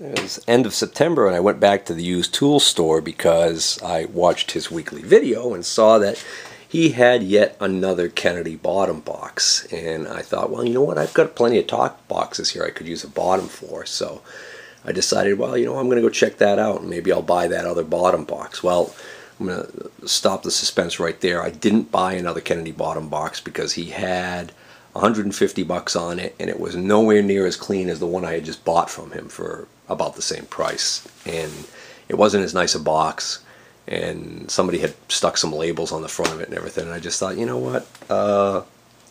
it was end of September, and I went back to the used tool store because I watched his weekly video and saw that he had yet another Kennedy bottom box. And I thought, well, you know what, I've got plenty of top boxes here I could use a bottom for. So I decided, well, you know, I'm going to go check that out, and maybe I'll buy that other bottom box. Well, I'm going to stop the suspense right there. I didn't buy another Kennedy bottom box because he had $150 on it, and it was nowhere near as clean as the one I had just bought from him for about the same price. And it wasn't as nice a box, and somebody had stuck some labels on the front of it and everything. And I just thought, you know what,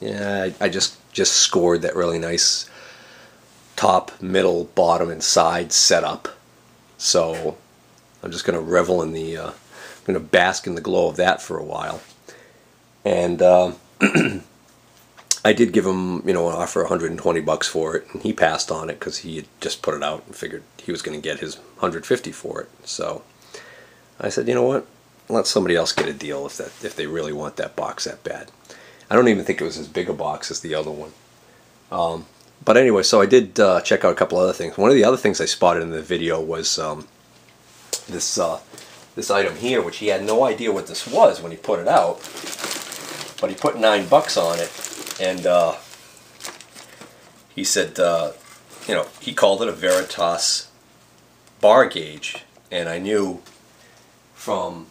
yeah, I just scored that really nice top, middle, bottom, and side setup. So I'm just going to revel in the, I'm going to bask in the glow of that for a while. And I did give him, you know, an offer $120 for it, and he passed on it because he had just put it out and figured he was going to get his $150 for it. So I said, you know what, let somebody else get a deal if they really want that box that bad. I don't even think it was as big a box as the other one. But anyway, so I did check out a couple other things. One of the other things I spotted in the video was this item here, which he had no idea what this was when he put it out, but he put $9 on it. And he said, you know, he called it a Veritas bar gauge. And I knew from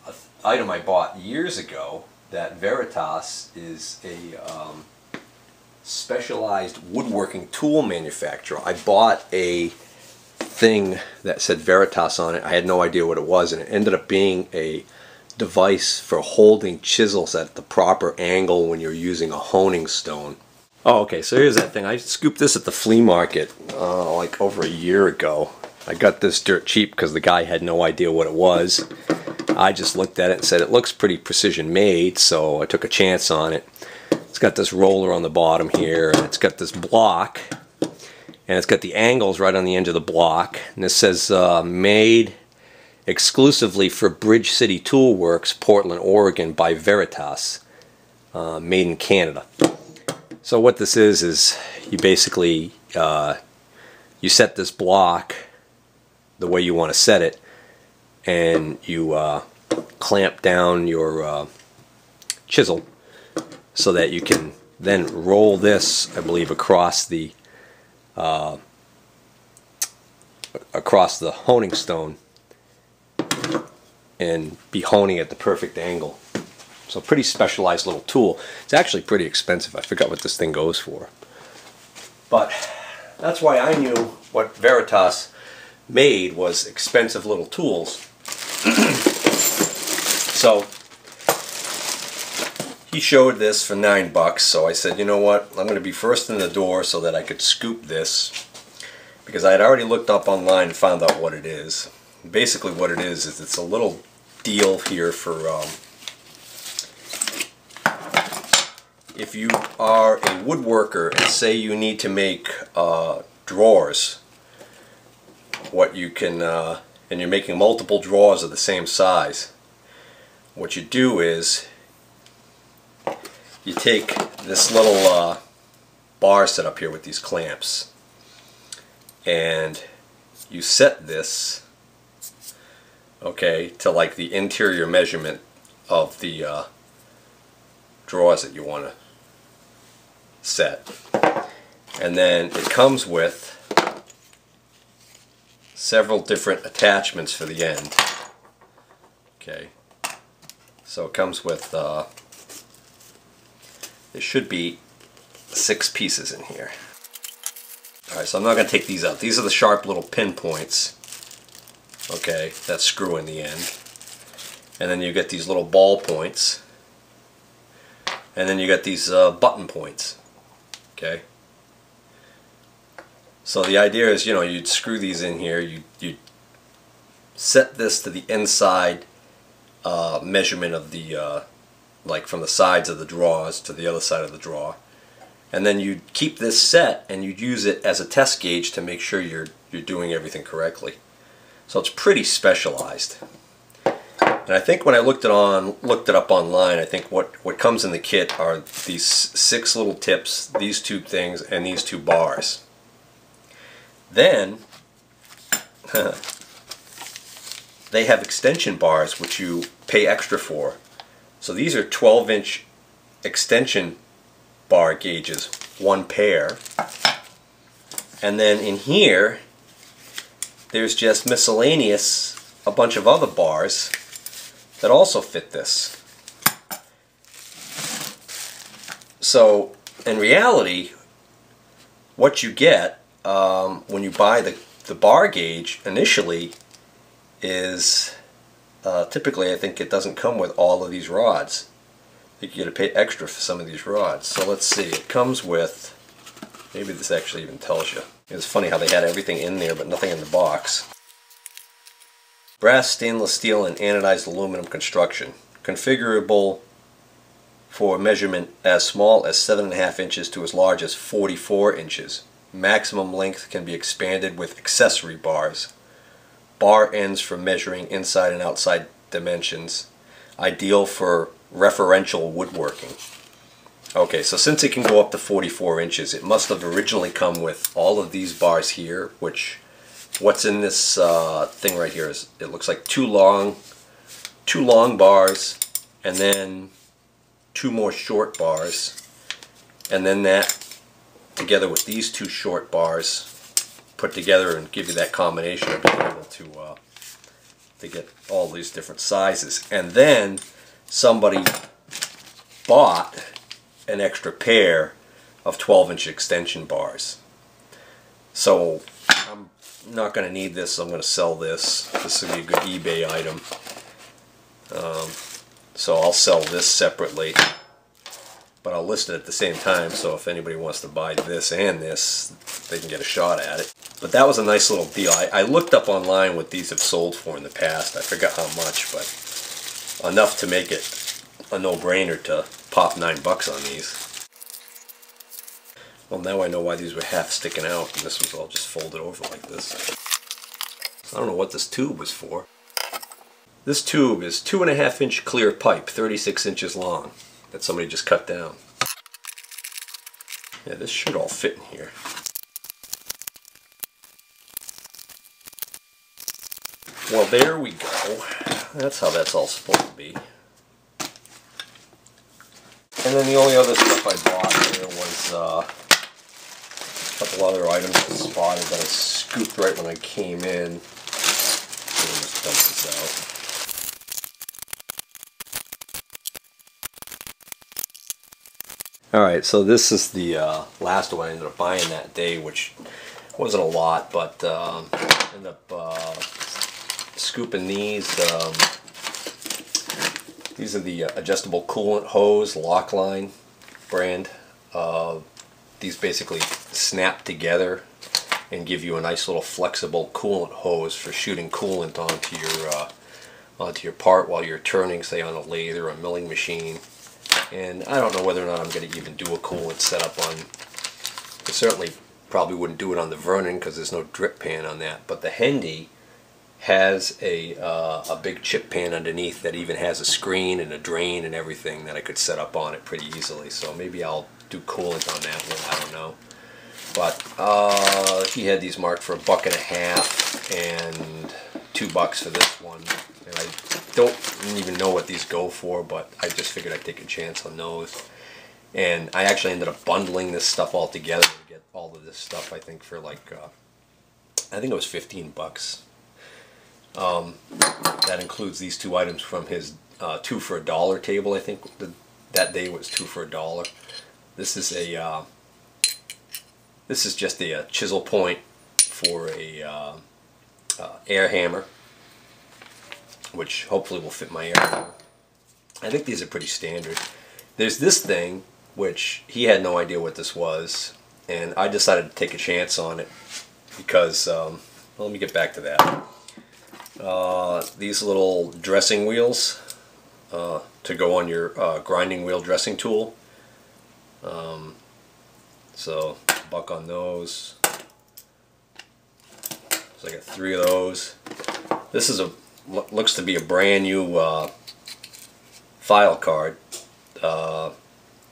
an item I bought years ago that Veritas is a specialized woodworking tool manufacturer. I bought a thing that said Veritas on it. I had no idea what it was, and it ended up being a device for holding chisels at the proper angle when you're using a honing stone. Oh, okay, so here's that thing. I scooped this at the flea market like over a year ago. I got this dirt cheap because the guy had no idea what it was. I just looked at it and said it looks pretty precision made, so I took a chance on it. It's got this roller on the bottom here, and it's got this block, and it's got the angles right on the end of the block, and this says made exclusively for Bridge City Tool Works, Portland, Oregon, by Veritas, made in Canada. So what this is you basically you set this block the way you want to set it, and you clamp down your chisel so that you can then roll this, I believe, across the honing stone and be honing at the perfect angle. So pretty specialized little tool. It's actually pretty expensive. I forgot what this thing goes for. But that's why I knew what Veritas made was expensive little tools. So he showed this for $9, so I said, you know what, I'm going to be first in the door so that I could scoop this, because I had already looked up online and found out what it is. Basically what it is it's a little deal here for if you are a woodworker and say you need to make drawers, what you can and you're making multiple drawers of the same size, what you do is you take this little bar set up here with these clamps, and you set this, okay, to like the interior measurement of the drawers that you want to set. And then it comes with several different attachments for the end. Okay, so it comes with there should be 6 pieces in here. Alright, so I'm not going to take these out. These are the sharp little pinpoints, okay, that screw in the end. And then you get these little ball points. And then you got these button points. Okay. So the idea is, you know, you'd screw these in here. You set this to the inside measurement of the like from the sides of the drawers to the other side of the drawer, and then you'd keep this set and you'd use it as a test gauge to make sure you're doing everything correctly. So it's pretty specialized. And I think when I looked it up online, I think what comes in the kit are these 6 little tips, these 2 things, and these 2 bars. Then they have extension bars which you pay extra for. So these are 12-inch extension bar gauges, one pair. And then in here, there's just miscellaneous, a bunch of other bars that also fit this. So in reality, what you get when you buy the bar gauge initially is typically, I think it doesn't come with all of these rods. I think you got to pay extra for some of these rods. So let's see, it comes with, maybe this actually even tells you. It's funny how they had everything in there but nothing in the box. Brass, stainless steel, and anodized aluminum construction. Configurable for measurement as small as 7.5 inches to as large as 44 inches. Maximum length can be expanded with accessory bars. Bar ends for measuring inside and outside dimensions. Ideal for referential woodworking. Okay, so since it can go up to 44 inches, it must have originally come with all of these bars here, which, what's in this thing right here is, it looks like two long bars, and then two more short bars, and then that together with these two short bars put together and give you that combination of being able to get all these different sizes. And then somebody bought an extra pair of 12-inch extension bars. So I'm not going to need this, so I'm going to sell this. This will be a good eBay item. So I'll sell this separately, but I'll list it at the same time, so if anybody wants to buy this and this, they can get a shot at it. But that was a nice little deal. I looked up online what these have sold for in the past. I forgot how much, but enough to make it a no-brainer to pop $9 on these. Well, now I know why these were half sticking out and this was all just folded over like this. I don't know what this tube was for. This tube is 2.5-inch clear pipe, 36 inches long, that somebody just cut down. Yeah, this should all fit in here. Well, there we go. That's how that's all supposed to be. And then the only other stuff I bought there was a couple other items I spotted that I scooped right when I came in. Just dump this out. Alright, so this is the last one I ended up buying that day, which wasn't a lot, but ended up scooping these. These are the adjustable coolant hose, Lockline brand. These basically snap together and give you a nice little flexible coolant hose for shooting coolant onto your part while you're turning, say on a lathe or a milling machine. And I don't know whether or not I'm going to even do a coolant setup on. I certainly probably wouldn't do it on the Vernon because there's no drip pan on that. But the Hendy has a big chip pan underneath that even has a screen and a drain and everything that I could set up on it pretty easily. So maybe I'll do coolant on that one. I don't know. But he had these marked for $1.50 and $2 for this one. And I don't even know what these go for, but I just figured I'd take a chance on those. And I actually ended up bundling this stuff all together to get all of this stuff, I think, for like, I think it was $15. That includes these two items from his 2 for $1 table. I think that day was 2 for $1. This is a this is just a chisel point for a air hammer, which hopefully will fit my air hammer. I think these are pretty standard. There's this thing, which he had no idea what this was, and I decided to take a chance on it because, well, let me get back to that. These little dressing wheels to go on your grinding wheel dressing tool. So $1 on those. So I got 3 of those. This is looks to be a brand new file card.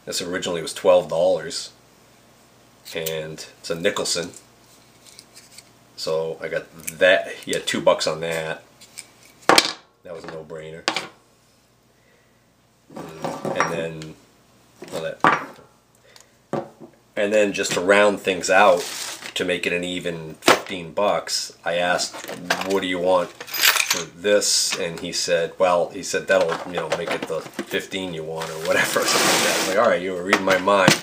This originally was $12, and it's a Nicholson. So I got that. He had $2 on that. That was a no-brainer. And then, and then just to round things out, to make it an even $15, I asked, "What do you want for this?" And he said, "Well," he said, "that'll, you know, make it the 15 you want or whatever." Something like that. I'm like, "All right, you were reading my mind."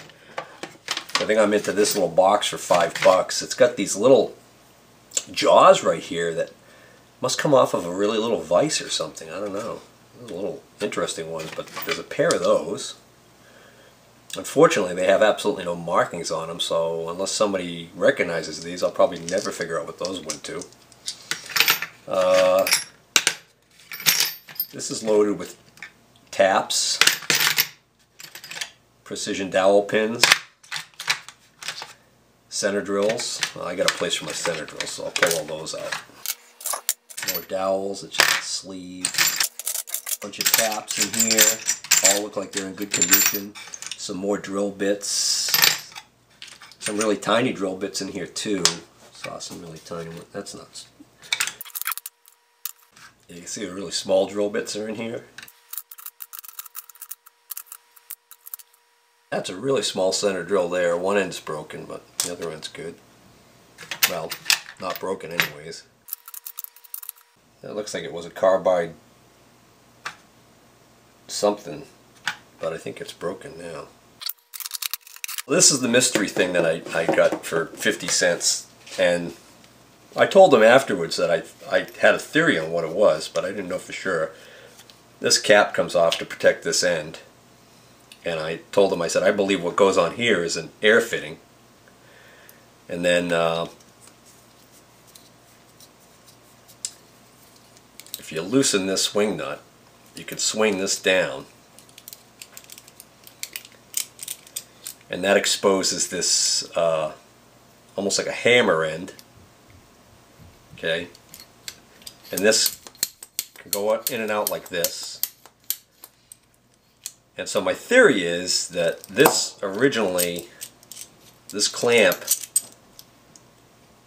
I think I'm into this little box for $5. It's got these little jaws right here that must come off of a really little vise or something. I don't know. Those are little interesting ones, but there's a pair of those. Unfortunately, they have absolutely no markings on them, so unless somebody recognizes these, I'll probably never figure out what those went to. This is loaded with taps, precision dowel pins, center drills. Well, I got a place for my center drills, so I'll pull all those out. More dowels, it's just a sleeve. Bunch of taps in here, all look like they're in good condition. Some more drill bits. Some really tiny drill bits in here too. Saw some really tiny ones. That's nuts. You can see the really small drill bits are in here. That's a really small center drill there. One end's broken, but the other end's good. Well, not broken anyways. That looks like it was a carbide something, but I think it's broken now. This is the mystery thing that I got for 50 cents, and I told them afterwards that I had a theory on what it was, but I didn't know for sure. This cap comes off to protect this end, and I told them, I said, I believe what goes on here is an air fitting, and then if you loosen this swing nut, you can swing this down, and that exposes this almost like a hammer end. Okay, and this can go in and out like this. And so my theory is that this originally, this clamp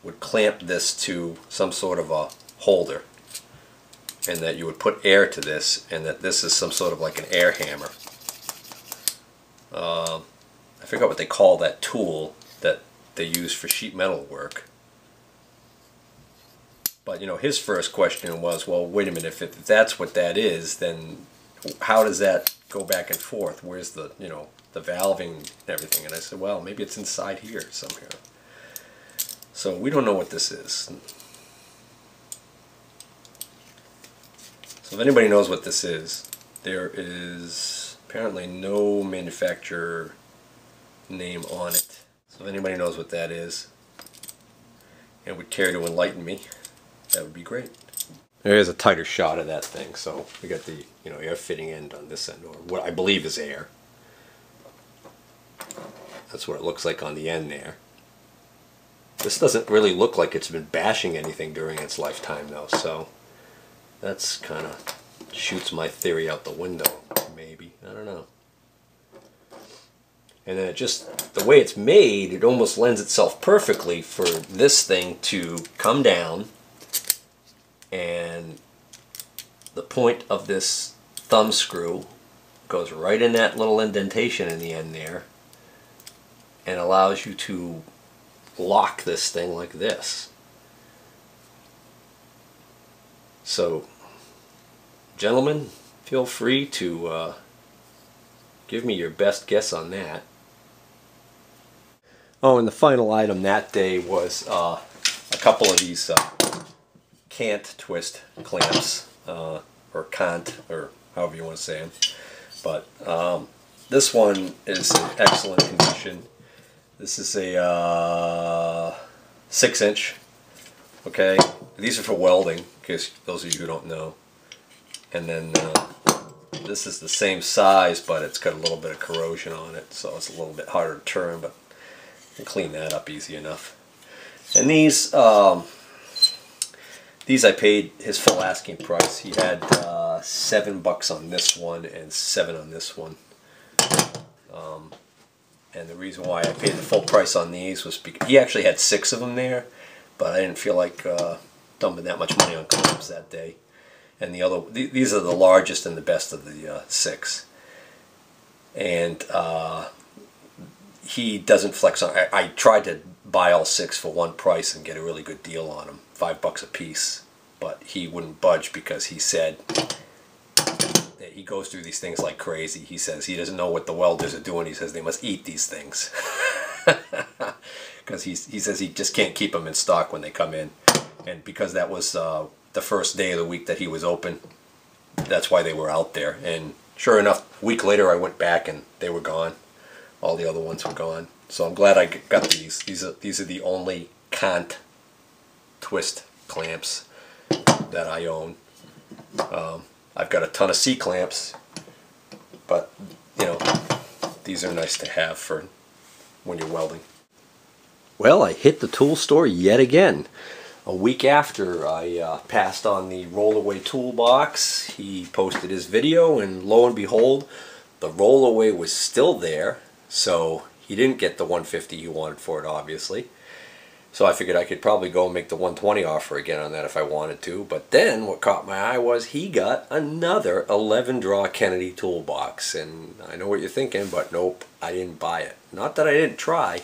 would clamp this to some sort of a holder, and that you would put air to this, and that this is some sort of like an air hammer. I forgot what they call that tool that they use for sheet metal work. But you know, his first question was, well, wait a minute, if that's what that is, then how does that go back and forth? Where's the, you know, the valving and everything? And I said, well, maybe it's inside here somewhere. So we don't know what this is. So if anybody knows what this is, there is apparently no manufacturer name on it. So if anybody knows what that is and would care to enlighten me, that would be great. There's a tighter shot of that thing. So we got the, you know, air fitting end on this end, or what I believe is air. That's what it looks like on the end there. This doesn't really look like it's been bashing anything during its lifetime though, so that's kind of shoots my theory out the window, maybe. I don't know. And then it just, the way it's made, it almost lends itself perfectly for this thing to come down, and the point of this thumb screw goes right in that little indentation in the end there, and allows you to lock this thing like this. So, gentlemen, feel free to give me your best guess on that. Oh, and the final item that day was a couple of these can't twist clamps, or can't, or however you want to say them. But this one is in excellent condition. This is a 6-inch. Okay, these are for welding, in case those of you who don't know. And then this is the same size, but it's got a little bit of corrosion on it, so it's a little bit harder to turn, but you can clean that up easy enough. And these I paid his full asking price. He had $7 on this one and $7 on this one. And the reason why I paid the full price on these was because he actually had 6 of them there, but I didn't feel like dumping that much money on clamps that day. And these are the largest and the best of the 6. And he doesn't flex on. I tried to buy all 6 for one price and get a really good deal on them, $5 a piece. But he wouldn't budge because he said that he goes through these things like crazy. He says he doesn't know what the welders are doing. He says they must eat these things. Because he says he just can't keep them in stock when they come in. And because that was the first day of the week that he was open, that's why they were out there. And sure enough, a week later I went back and they were gone. All the other ones were gone. So I'm glad I got these. These are the only Cant twist clamps that I own. I've got a ton of C clamps, but you know, these are nice to have for when you're welding. Well, I hit the tool store yet again. A week after I passed on the rollaway toolbox, he posted his video, and lo and behold, the rollaway was still there. So he didn't get the 150 he wanted for it, obviously. So I figured I could probably go and make the 120 offer again on that if I wanted to. But then what caught my eye was he got another 11-draw Kennedy toolbox. And I know what you're thinking, but nope, I didn't buy it. Not that I didn't try.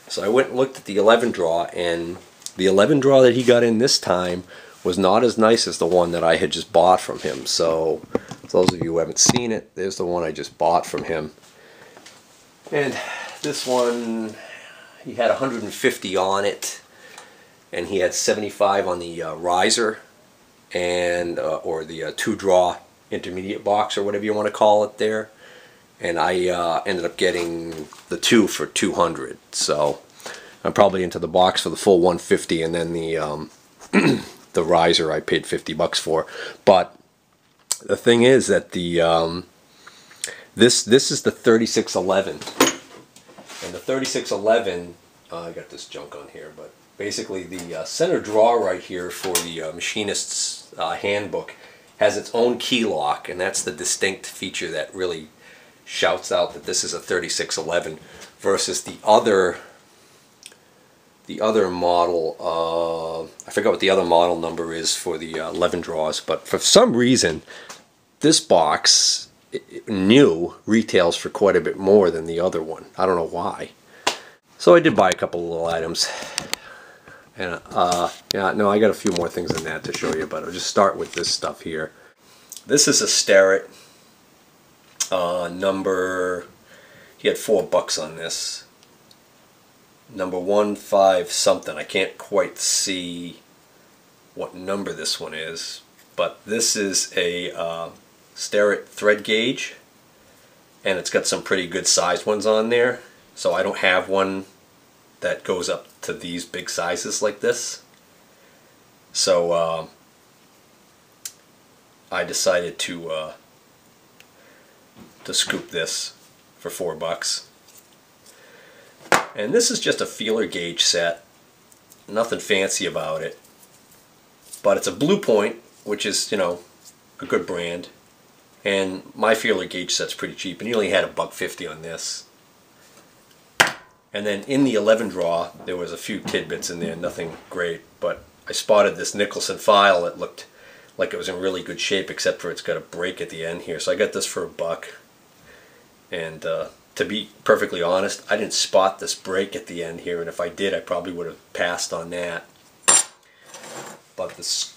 So I went and looked at the 11-draw, and the 11-draw that he got in this time was not as nice as the one that I had just bought from him. So for those of you who haven't seen it, there's the one I just bought from him. And this one, he had 150 on it, and he had 75 on the riser, and or the 2-draw intermediate box, or whatever you want to call it there. And I ended up getting the 2 for 200. So I'm probably into the box for the full 150, and then the the riser I paid $50 for. But the thing is that the this is the 3611, and the 3611, I got this junk on here, but basically the center draw right here for the machinist's handbook has its own key lock, and that's the distinct feature that really shouts out that this is a 3611 versus the other model. I forgot what the other model number is for the 11 draws, but for some reason this box new retails for quite a bit more than the other one. I don't know why. So I did buy a couple of little items, and yeah, no, I got a few more things than that to show you, but I'll just start with this stuff here. This is a Starrett number, he had $4 on this, number 15 something. I can't quite see what number this one is, but this is a Starrett thread gauge, and it's got some pretty good sized ones on there. So I don't have one that goes up to these big sizes like this. So I decided to scoop this for $4. And this is just a feeler gauge set. Nothing fancy about it. But it's a Blue Point, which is, you know, a good brand. And my feeler gauge set's pretty cheap, and he only had $1.50 on this. And then in the 11 draw, there was a few tidbits in there, nothing great, but I spotted this Nicholson file that looked like it was in really good shape, except for it's got a break at the end here. So I got this for $1. And to be perfectly honest, I didn't spot this break at the end here, and if I did, I probably would have passed on that. But the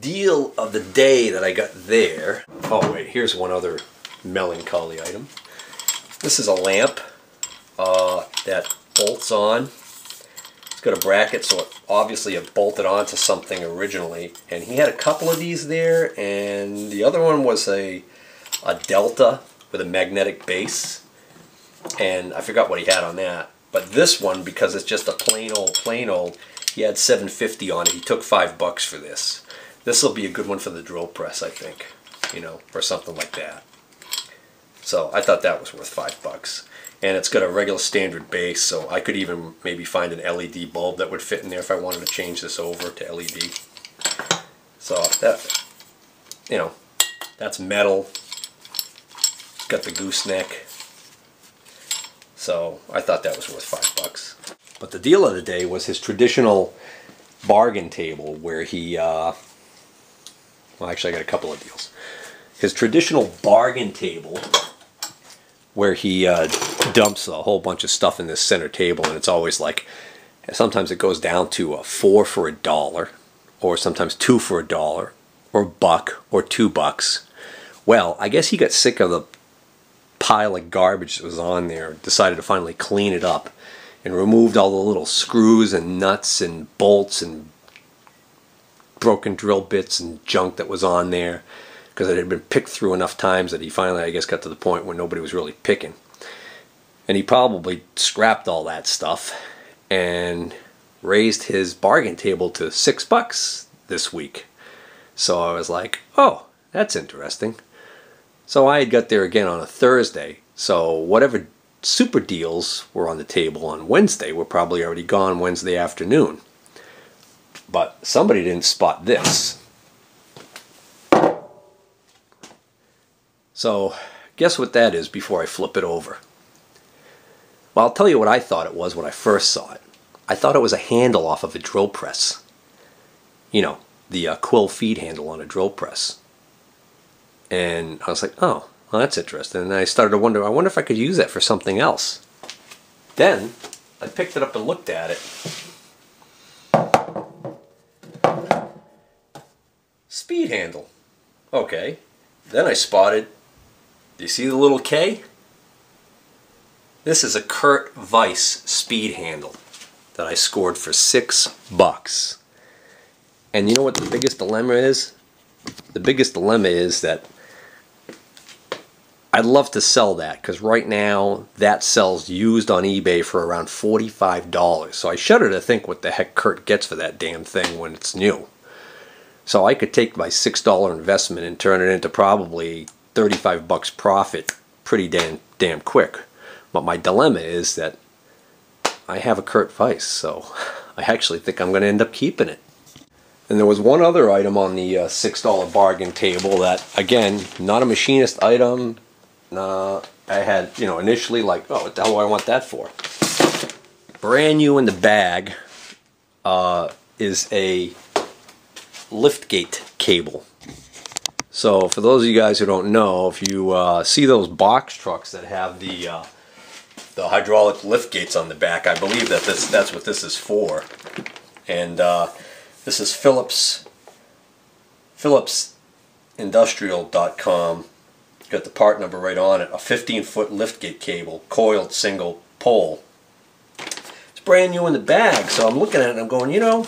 deal of the day that I got there, oh wait, here's one other melancholy item. This is a lamp that bolts on. It's got a bracket, so obviously it bolted onto something originally, and he had a couple of these there, and the other one was a Delta with a magnetic base, and I forgot what he had on that. But this one, because it's just a plain old, he had $7.50 on it. He took $5 for this. This will be a good one for the drill press, I think, you know, or something like that. So I thought that was worth $5. And it's got a regular standard base, so I could even maybe find an LED bulb that would fit in there if I wanted to change this over to LED. So that, you know, that's metal. It's got the gooseneck. So I thought that was worth $5. But the deal of the day was his traditional bargain table where he, well, actually I got a couple of deals. His traditional bargain table where he dumps a whole bunch of stuff in this center table, and it's always like, sometimes it goes down to 4 for $1, or sometimes 2 for $1, or $1 or $2. Well, I guess he got sick of the pile of garbage that was on there, decided to finally clean it up, and removed all the little screws and nuts and bolts and broken drill bits and junk that was on there, because it had been picked through enough times that he finally, I guess, got to the point where nobody was really picking. And he probably scrapped all that stuff and raised his bargain table to $6 this week. So I was like, oh, that's interesting. So I had got there again on a Thursday. So whatever super deals were on the table on Wednesday were probably already gone Wednesday afternoon. But somebody didn't spot this. So guess what that is before I flip it over? Well, I'll tell you what I thought it was when I first saw it. I thought it was a handle off of a drill press. You know, the quill feed handle on a drill press. And I was like, oh, well, that's interesting. And I started to wonder, I wonder if I could use that for something else. Then I picked it up and looked at it. Speed handle. Okay. Then I spotted, do you see the little K? This is a Kurt Weiss speed handle that I scored for $6. And you know what the biggest dilemma is? The biggest dilemma is that I'd love to sell that, because right now that sells used on eBay for around $45. So I shudder to think what the heck Kurt gets for that damn thing when it's new. So I could take my $6 investment and turn it into probably $35 profit pretty damn quick. But my dilemma is that I have a Kurt Weiss, so I actually think I'm going to end up keeping it. And there was one other item on the $6 bargain table that, again, not a machinist item. I had, you know, initially like, oh, what the hell do I want that for? Brand new in the bag is a liftgate cable. So for those of you guys who don't know, if you see those box trucks that have the hydraulic lift gates on the back, I believe that that's what this is for. And this is phillipsindustrial.com. Got the part number right on it. A 15-foot liftgate cable, coiled single pole. It's brand new in the bag, so I'm looking at it and I'm going, you know,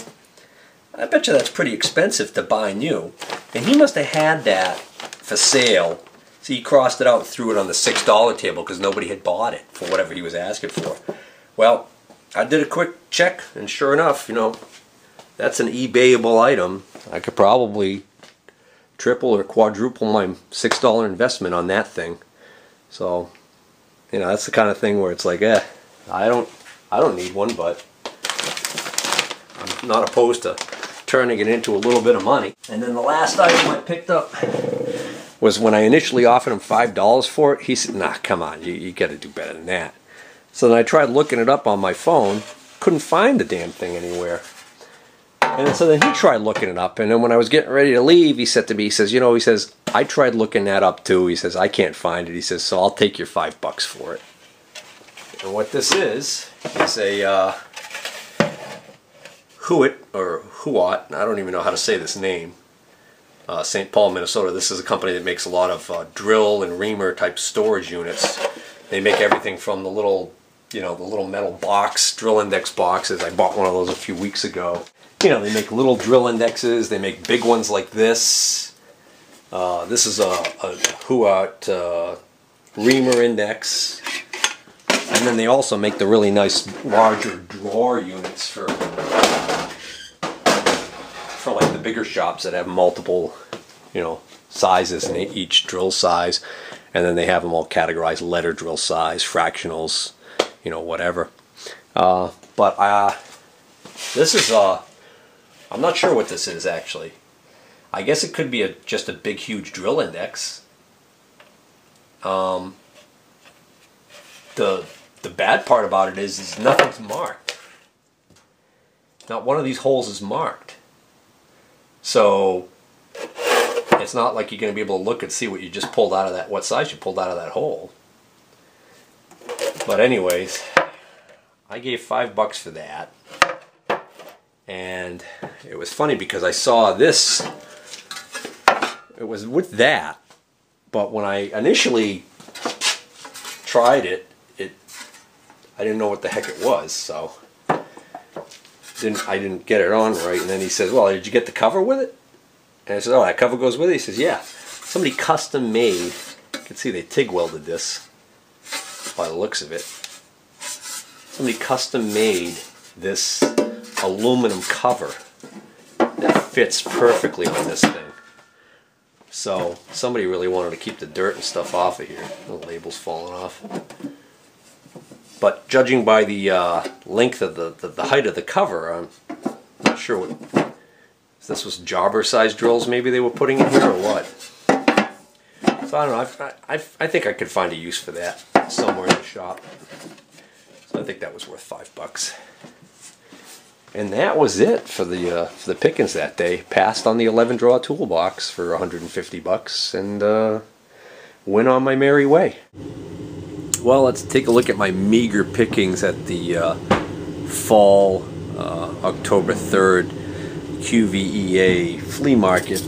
I bet you that's pretty expensive to buy new. And he must have had that for sale. So he crossed it out and threw it on the $6 table because nobody had bought it for whatever he was asking for. Well, I did a quick check, and sure enough, you know, that's an eBayable item. I could probably triple or quadruple my $6 investment on that thing. So, you know, that's the kind of thing where it's like, I don't need one, but I'm not opposed to turning it into a little bit of money. And then the last item I picked up was when I initially offered him $5 for it. He said, nah, come on, you got to do better than that. So then I tried looking it up on my phone, couldn't find the damn thing anywhere. And so then he tried looking it up, and then when I was getting ready to leave, he said to me, he says, you know, he says, I tried looking that up too. He says, I can't find it. He says, so I'll take your $5 for it. And what this is a Huot, or Huot, I don't even know how to say this name, St. Paul, Minnesota. This is a company that makes a lot of drill and reamer type storage units. They make everything from the little, you know, the little metal box, drill index boxes. I bought one of those a few weeks ago. You know, they make little drill indexes. They make big ones like this. This is a Huot reamer index. And then they also make the really nice larger drawer units for like the bigger shops that have multiple, you know, sizes in each drill size. And then they have them all categorized: letter drill size, fractionals, you know, whatever. This is I'm not sure what this is actually. I guess it could be just a big huge drill index. The bad part about it is nothing's marked. not one of these holes is marked. So it's not like you're going to be able to look and see what you just pulled out of that, what size you pulled out of that hole. But anyways, I gave $5 for that. And it was funny because I saw this, it was with that, but when I initially tried it, I didn't know what the heck it was, so I didn't get it on right. And then he says, well, did you get the cover with it? And I said, oh, that cover goes with it? He says, yeah. Somebody custom made, you can see they TIG welded this by the looks of it. Somebody custom made this aluminum cover that fits perfectly on this thing. So somebody really wanted to keep the dirt and stuff off of here. The label's falling off. But judging by the length of the height of the cover, I'm not sure what, if this was jobber size drills maybe they were putting in here or what. So I don't know, I think I could find a use for that somewhere in the shop. So I think that was worth $5. And that was it for the pickings that day. Passed on the 11 draw toolbox for $150 and went on my merry way. Well, let's take a look at my meager pickings at the fall October 3rd QVEA flea market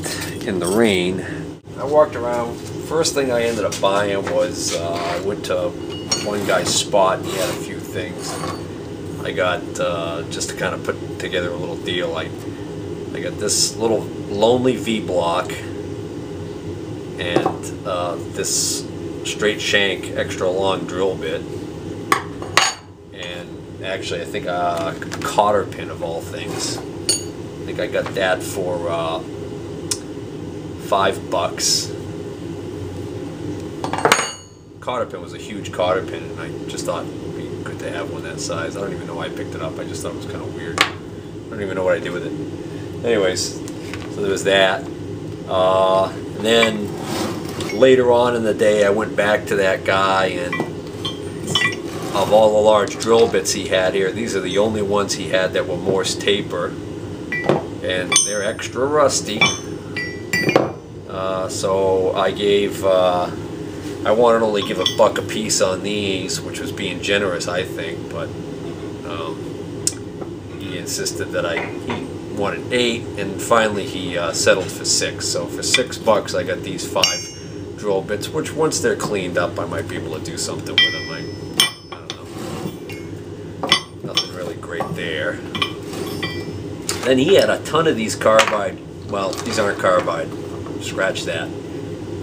in the rain. I walked around. First thing I ended up buying was I went to one guy's spot and he had a few things. I got, just to kind of put together a little deal, I got this little Lonely V-block and this straight shank extra long drill bit, and actually I think a cotter pin of all things. I think I got that for $5. Cotter pin was a huge cotter pin, and I just thought it'd be good to have one that size. I don't even know why I picked it up. I just thought it was kind of weird. I don't even know what I did with it. Anyways, so there was that. And then later on in the day I went back to that guy, and of all the large drill bits he had here, these are the only ones he had that were Morse taper, and they're extra rusty. So I gave, I wanted to only give $1 a piece on these, which was being generous I think, but he insisted that he wanted 8, and finally he settled for 6. So for $6 I got these 5 drill bits, which once they're cleaned up I might be able to do something with them. I don't know. Nothing really great there. Then he had a ton of these carbide, well, these aren't carbide, scratch that.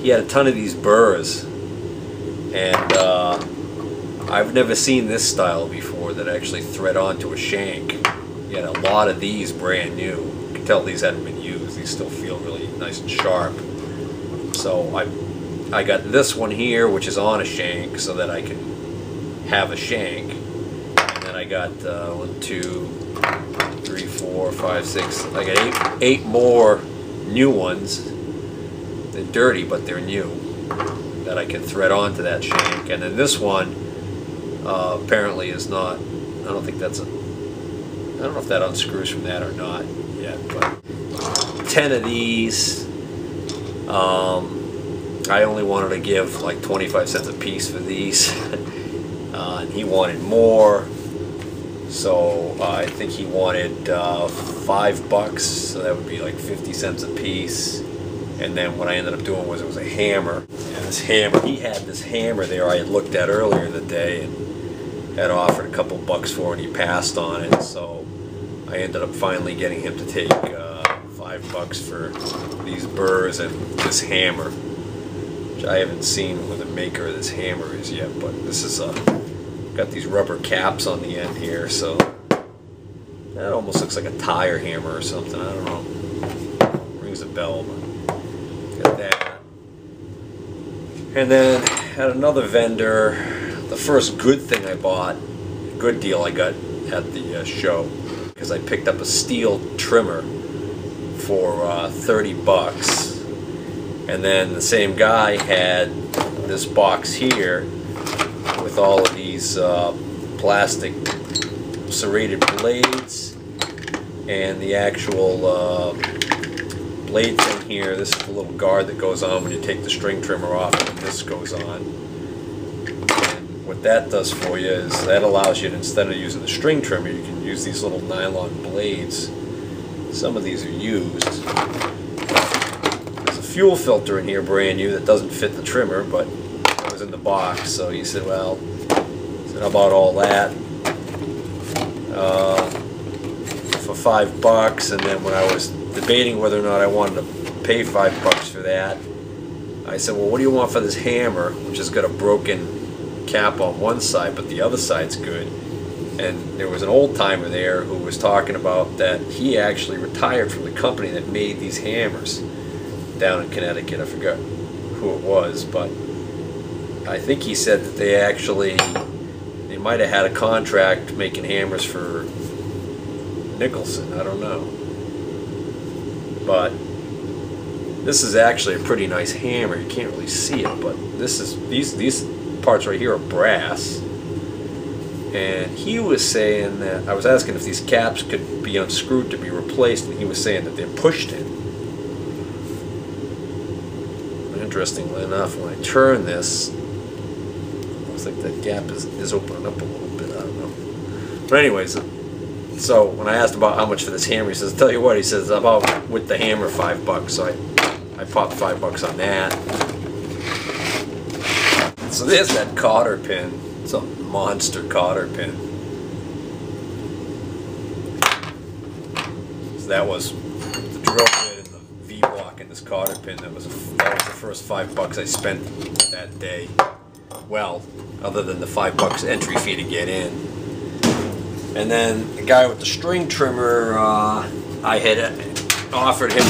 He had a ton of these burrs, and I've never seen this style before that actually thread onto a shank. He had a lot of these brand new. You can tell these hadn't been used. These still feel really nice and sharp. So I got this one here, which is on a shank, so that I can have a shank. And then I got 1, 2, 3, 4, 5, 6. I got 8 more new ones. They're dirty, but they're new, that I can thread onto that shank. And then this one apparently is not. I don't think that's a. I don't know if that unscrews from that or not yet. But 10 of these. I only wanted to give like 25 cents a piece for these, and he wanted more, so I think he wanted $5, so that would be like 50 cents a piece. And then what I ended up doing was it was a hammer, and this hammer, he had this hammer there I had looked at earlier in the day and had offered a couple bucks for, and he passed on it, so I ended up finally getting him to take $5 for these burrs and this hammer. I haven't seen what the maker of this hammer is yet, but this is got these rubber caps on the end here, so that almost looks like a tire hammer or something. I don't know. Rings a bell, but got that. And then at another vendor, the first good thing I bought, good deal I got at the show, because I picked up a steel trimmer for $30. And then the same guy had this box here with all of these plastic serrated blades and the actual blade thing here. This is the little guard that goes on when you take the string trimmer off, and this goes on. And what that does for you is that allows you to, instead of using the string trimmer, you can use these little nylon blades. Some of these are used. There's a fuel filter in here, brand new, that doesn't fit the trimmer, but it was in the box. So he said, well, how about all that for $5? And then when I was debating whether or not I wanted to pay $5 for that, I said, well, what do you want for this hammer, which has got a broken cap on one side, but the other side's good? And there was an old timer there who was talking about that he actually retired from the company that made these hammers down in Connecticut. I forgot who it was, but I think he said that they might have had a contract making hammers for Nicholson. I don't know. But this is actually a pretty nice hammer. You can't really see it, but this is these parts right here are brass. And he was saying that, I was asking if these caps could be unscrewed to be replaced, and he was saying that they're pushed in. Interestingly enough, when I turn this, looks like that gap is opening up a little bit. I don't know. But anyways, so when I asked about how much for this hammer, he says, tell you what, he says, about with the hammer $5. So I popped $5 on that. So there's that cotter pin. It's a monster cotter pin. So that was the drill bit and the V-block in this cotter pin. That was the first $5 I spent that day. Well, other than the $5 entry fee to get in. And then the guy with the string trimmer, I had offered him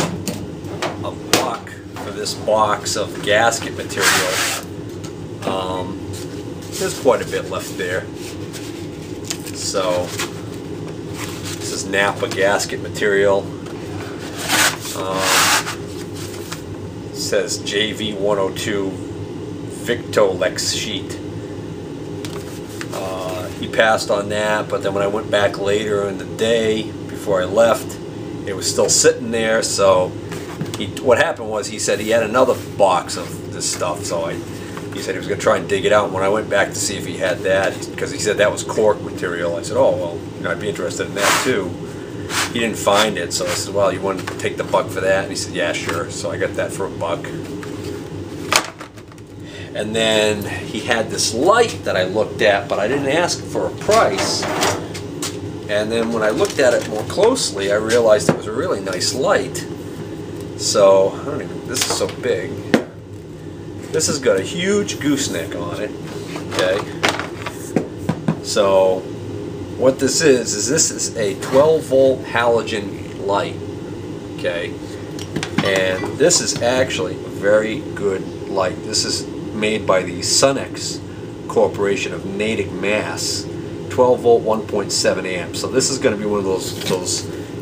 $1 for this box of gasket material. There's quite a bit left there. So this is Napa gasket material. It says JV102 Victolex sheet. He passed on that, but then when I went back later in the day before I left, it was still sitting there. So what happened was, he said he had another box of this stuff, so he said he was going to try and dig it out. And when I went back to see if he had that, because he said that was cork material, I said, oh, well, you know, I'd be interested in that too. He didn't find it, so I said, well, you want to take the $1 for that? And he said, yeah, sure. So I got that for $1. And then he had this light that I looked at, but I didn't ask for a price. And then when I looked at it more closely, I realized it was a really nice light. So, I don't even, this is so big. This has got a huge gooseneck on it, okay? So, what this is this is a 12-volt halogen light, okay? And this is actually a very good light. This is made by the Sunex Corporation of Natick, Mass. 12-volt, 1.7 amps. So this is going to be one of those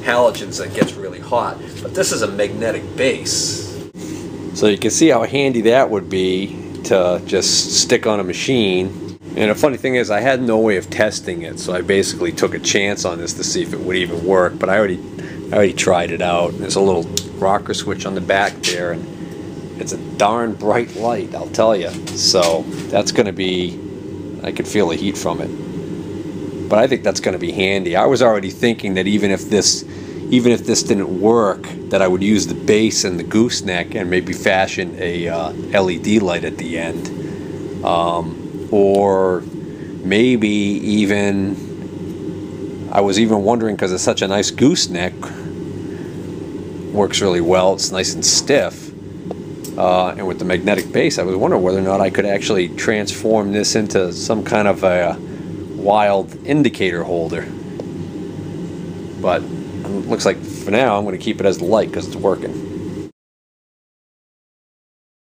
halogens that gets really hot. But this is a magnetic base. So you can see how handy that would be to just stick on a machine. And the funny thing is, I had no way of testing it, so I basically took a chance on this to see if it would even work. But I already tried it out. There's a little rocker switch on the back there, and it's a darn bright light, I'll tell you. So that's going to be, I could feel the heat from it. But I think that's going to be handy. I was already thinking that even if this didn't work, that I would use the base and the gooseneck and maybe fashion a LED light at the end. Or maybe even, I was even wondering, because it's such a nice gooseneck, works really well, it's nice and stiff. And with the magnetic base, I was wondering whether or not I could actually transform this into some kind of a wild indicator holder. But it looks like for now I'm going to keep it as the light because it's working.